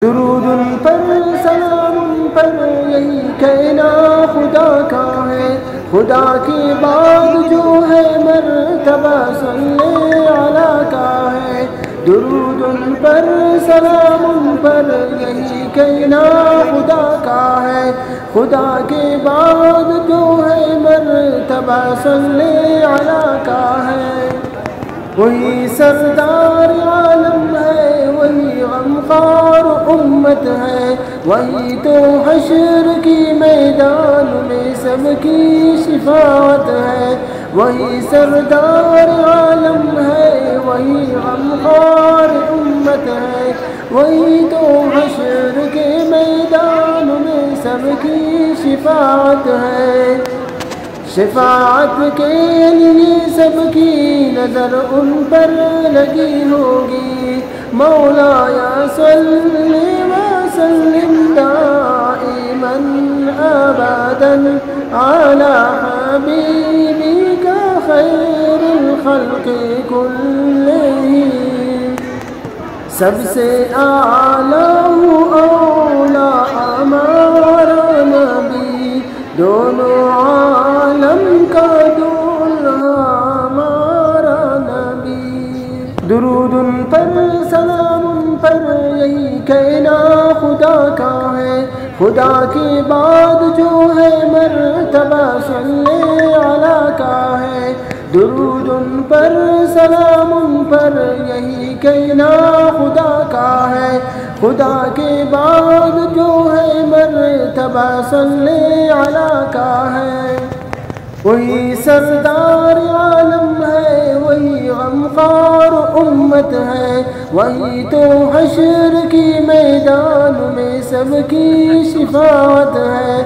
درود ان پر سلام ان پر یہی کہنا خدا کا ہے، خدا کے بعد جو ہے مرتبہ صلی علی کا ہے۔ درود ان پر سلام ان پر یہی کہنا خدا کا ہے، خدا کے بعد جو ہے مرتبہ صلی علی کا ہے۔ وہی سردار عالم ہے، وہی غمخوار امت ہے، وہی تو حشر کی میدان میں سب کی شفاعت ہے۔ وہی سردار عالم ہے، وہی غمخوار امت ہے، وہی تو حشر کے میدان میں سب کی شفاعت ہے۔ شفاعت کے لیے سب کی نظر ان پر لگی ہوگی، مولایا صلی وسلم دائما ابدا علی حبیبک خیر الخلق کلہم۔ سب سے اعلیٰ اولا ہمارا نبی، دونوں عالم کا دولہا ہمارا نبی۔ درود ان پر سلام ان پر یہی کہنا خدا کا ہے، خدا کے بعد جو ہے مرتبہ صلی علی کا ہے۔ درود ان پر سلام ان پر یہی کہنا خدا کا ہے، خدا کے بعد جو ہے مرتبہ صلی علی کا ہے۔ وہی سردار عالم ہے، وہی غمخوار امت ہے، وہی تو حشر کی میدان میں سب کی شفاعت ہے۔